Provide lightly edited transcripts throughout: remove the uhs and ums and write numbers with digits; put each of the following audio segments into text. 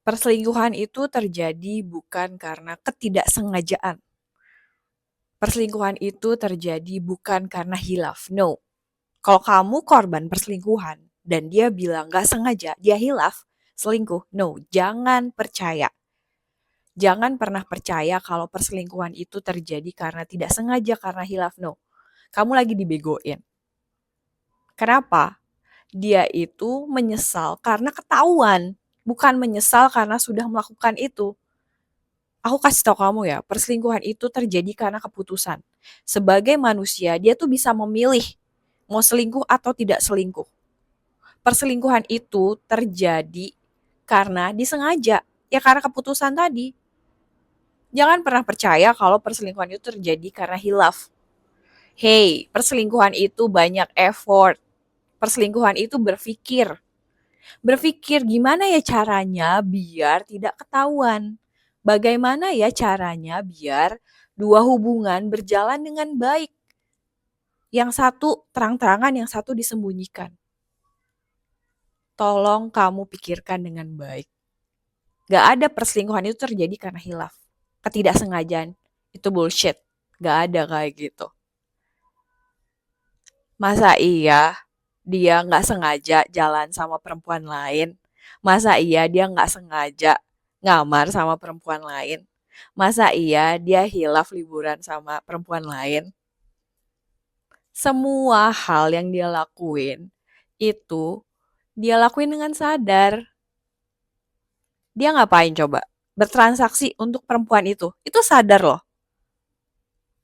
Perselingkuhan itu terjadi bukan karena ketidaksengajaan. Perselingkuhan itu terjadi bukan karena hilaf. No. Kalau kamu korban perselingkuhan dan dia bilang gak sengaja, dia hilaf, selingkuh. No, jangan percaya. Jangan pernah percaya kalau perselingkuhan itu terjadi karena tidak sengaja, karena hilaf. No, kamu lagi dibegoin. Kenapa? Dia itu menyesal karena ketahuan, bukan menyesal karena sudah melakukan itu. Aku kasih tau kamu ya, perselingkuhan itu terjadi karena keputusan. Sebagai manusia, dia tuh bisa memilih mau selingkuh atau tidak selingkuh. Perselingkuhan itu terjadi karena disengaja, ya karena keputusan tadi. Jangan pernah percaya kalau perselingkuhan itu terjadi karena hilaf. Hey, perselingkuhan itu banyak effort. Perselingkuhan itu berpikir. Berpikir gimana ya caranya biar tidak ketahuan. Bagaimana ya caranya biar dua hubungan berjalan dengan baik. Yang satu terang-terangan, yang satu disembunyikan. Tolong kamu pikirkan dengan baik. Gak ada perselingkuhan itu terjadi karena hilaf. Ketidaksengajaan. Itu bullshit. Gak ada kayak gitu. Masa iya dia gak sengaja jalan sama perempuan lain? Masa iya dia gak sengaja ngamar sama perempuan lain? Masa iya dia hilaf liburan sama perempuan lain? Semua hal yang dia lakuin itu dia lakuin dengan sadar. Dia ngapain coba? Bertransaksi untuk perempuan itu. Itu sadar loh.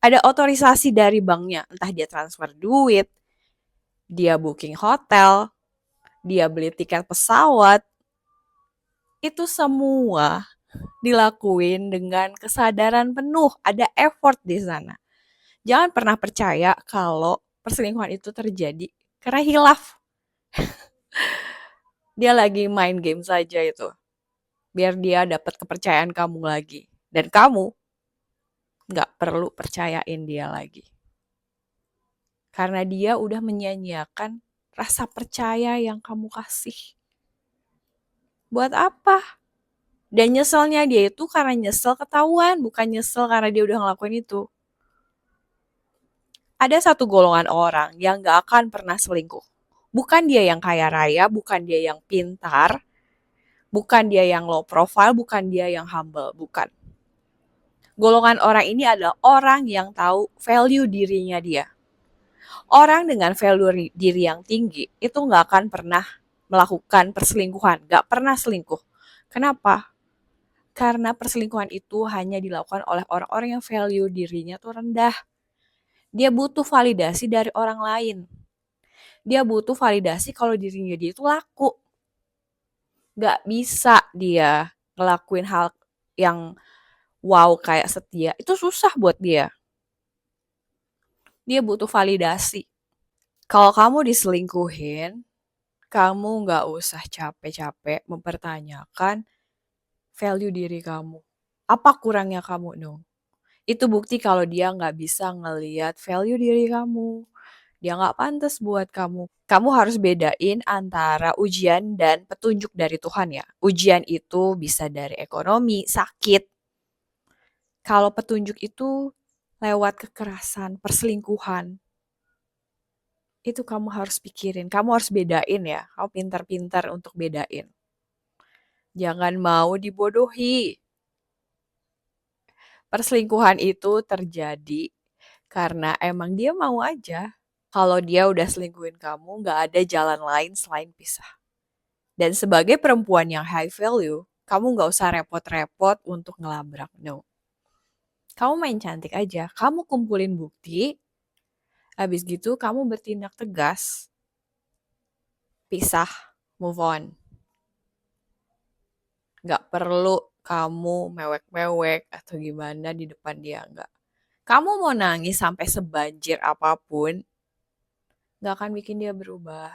Ada otorisasi dari banknya. Entah dia transfer duit, dia booking hotel, dia beli tiket pesawat. Itu semua dilakuin dengan kesadaran penuh. Ada effort di sana. Jangan pernah percaya kalau perselingkuhan itu terjadi karena hilaf. Dia lagi main game saja itu. Biar dia dapat kepercayaan kamu lagi. Dan kamu nggak perlu percayain dia lagi. Karena dia udah menyia-nyiakan rasa percaya yang kamu kasih. Buat apa? Dan nyeselnya dia itu karena nyesel ketahuan, bukan nyesel karena dia udah ngelakuin itu. Ada satu golongan orang yang gak akan pernah selingkuh. Bukan dia yang kaya raya, bukan dia yang pintar, bukan dia yang low profile, bukan dia yang humble, bukan. Golongan orang ini adalah orang yang tahu value dirinya dia. Orang dengan value diri yang tinggi itu gak akan pernah melakukan perselingkuhan, gak pernah selingkuh. Kenapa? Karena perselingkuhan itu hanya dilakukan oleh orang-orang yang value dirinya tuh rendah. Dia butuh validasi dari orang lain. Dia butuh validasi kalau dirinya dia itu laku. Gak bisa dia ngelakuin hal yang wow kayak setia. Itu susah buat dia. Dia butuh validasi. Kalau kamu diselingkuhin, kamu gak usah capek-capek mempertanyakan value diri kamu. Apa kurangnya kamu dong? Itu bukti kalau dia nggak bisa ngeliat value diri kamu. Dia nggak pantas buat kamu. Kamu harus bedain antara ujian dan petunjuk dari Tuhan ya. Ujian itu bisa dari ekonomi, sakit. Kalau petunjuk itu lewat kekerasan, perselingkuhan. Itu kamu harus pikirin. Kamu harus bedain ya. Kamu pintar-pintar untuk bedain. Jangan mau dibodohi. Perselingkuhan itu terjadi karena emang dia mau aja. Kalau dia udah selingkuhin kamu, gak ada jalan lain selain pisah. Dan sebagai perempuan yang high value, kamu gak usah repot-repot untuk ngelabrak. No. Kamu main cantik aja. Kamu kumpulin bukti. Habis gitu kamu bertindak tegas. Pisah. Move on. Gak perlu kamu mewek-mewek atau gimana di depan dia. Enggak. Kamu mau nangis sampai sebanjir apapun, gak akan bikin dia berubah.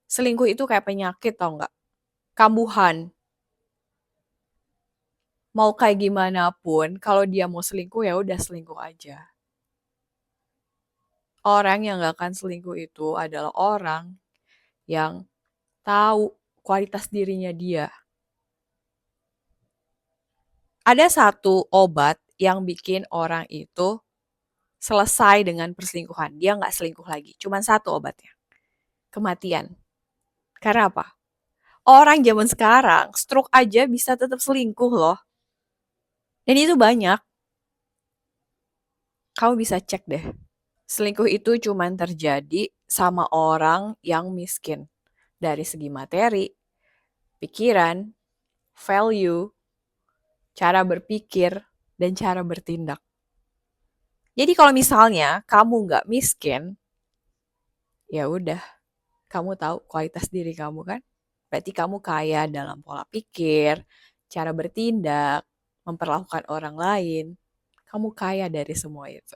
Selingkuh itu kayak penyakit tau gak? Kambuhan. Mau kayak gimana pun, kalau dia mau selingkuh ya udah selingkuh aja. Orang yang gak akan selingkuh itu adalah orang yang tahu kualitas dirinya dia. Ada satu obat yang bikin orang itu selesai dengan perselingkuhan. Dia nggak selingkuh lagi. Cuman satu obatnya. Kematian. Karena apa? Orang zaman sekarang, stroke aja bisa tetap selingkuh loh. Dan itu banyak. Kamu bisa cek deh. Selingkuh itu cuman terjadi sama orang yang miskin. Dari segi materi, pikiran, value, cara berpikir, dan cara bertindak. Jadi kalau misalnya kamu nggak miskin, ya udah, kamu tahu kualitas diri kamu kan? Berarti kamu kaya dalam pola pikir, cara bertindak, memperlakukan orang lain. Kamu kaya dari semua itu.